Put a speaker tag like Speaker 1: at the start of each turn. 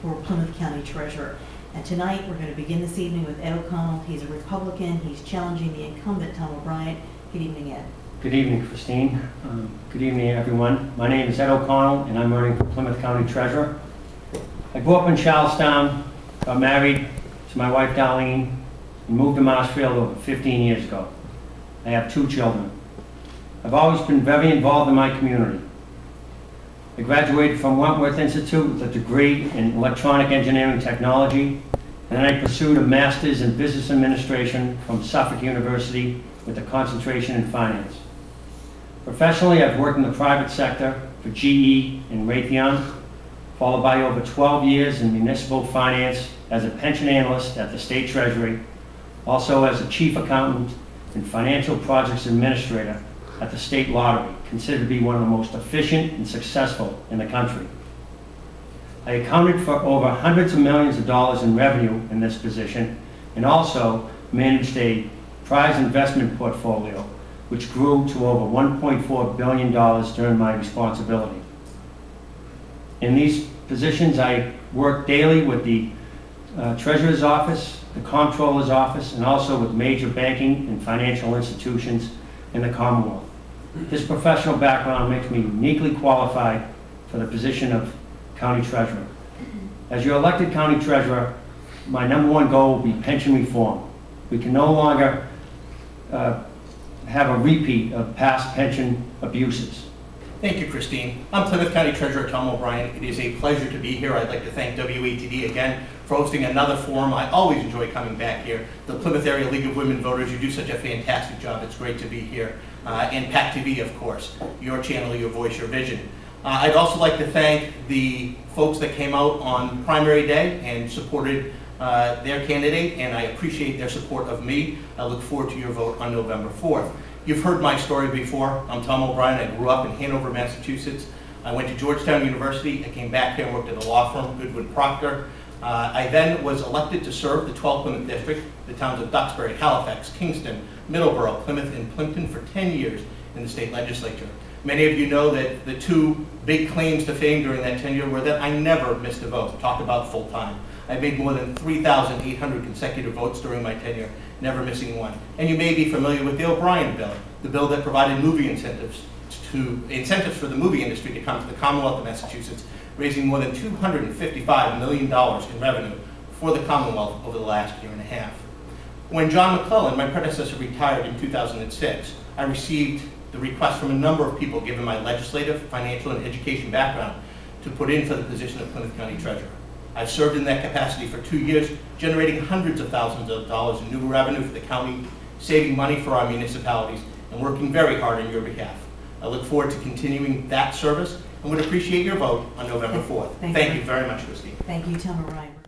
Speaker 1: for Plymouth County Treasurer. And tonight, we're going to begin this evening with Ed O'Connell. He's a Republican. He's challenging the incumbent, Tom O'Brien. Good evening, Ed.
Speaker 2: Good evening, Christine. Good evening, everyone. My name is Ed O'Connell, and I'm running for Plymouth County Treasurer. I grew up in Charlestown, got married to my wife, Darlene, and moved to Marshfield over 15 years ago. I have 2 children. I've always been very involved in my community. I graduated from Wentworth Institute with a degree in electronic engineering technology, and then I pursued a master's in business administration from Suffolk University with a concentration in finance. Professionally, I've worked in the private sector for GE and Raytheon, followed by over 12 years in municipal finance as a pension analyst at the State Treasury, also as a chief accountant and financial projects administrator at the State Lottery, considered to be one of the most efficient and successful in the country. I accounted for over hundreds of millions of dollars in revenue in this position, and also managed a prize investment portfolio, which grew to over $1.4 billion during my responsibility. In these positions, I work daily with the Treasurer's Office, the Comptroller's Office, and also with major banking and financial institutions in the Commonwealth. This professional background makes me uniquely qualified for the position of County Treasurer. As your elected County Treasurer, my #1 goal will be pension reform. We can no longer have a repeat of past pension abuses.
Speaker 3: Thank you, Christine. I'm Plymouth County Treasurer Tom O'Brien. It is a pleasure to be here. I'd like to thank WATD again for hosting another forum. I always enjoy coming back here. The Plymouth Area League of Women Voters, you do such a fantastic job. It's great to be here. And PAC TV, of course, your channel, your voice, your vision. I'd also like to thank the folks that came out on primary day and supported their candidate, and I appreciate their support of me. I look forward to your vote on November 4th. You've heard my story before. I'm Tom O'Brien. I grew up in Hanover, Massachusetts. I went to Georgetown University. I came back here and worked at a law firm, Goodwin Proctor. I then was elected to serve the 12th Plymouth District, the towns of Duxbury, Halifax, Kingston, Middleborough, Plymouth, and Plimpton for 10 years in the state legislature. Many of you know that the 2 big claims to fame during that tenure were that I never missed a vote. Talk about full time. I made more than 3,800 consecutive votes during my tenure, never missing one. And you may be familiar with the O'Brien bill, the bill that provided movie incentives for the movie industry to come to the Commonwealth of Massachusetts, raising more than $255 million in revenue for the Commonwealth over the last year and a half. When John McClellan, my predecessor, retired in 2006, I received the request from a number of people, given my legislative, financial, and education background, to put in for the position of Plymouth County Treasurer. I've served in that capacity for 2 years, generating hundreds of thousands of dollars in new revenue for the county, saving money for our municipalities, and working very hard on your behalf. I look forward to continuing that service and would appreciate your vote on November 4th. Thank you very much, Christine.
Speaker 1: Thank you, Tom O'Brien.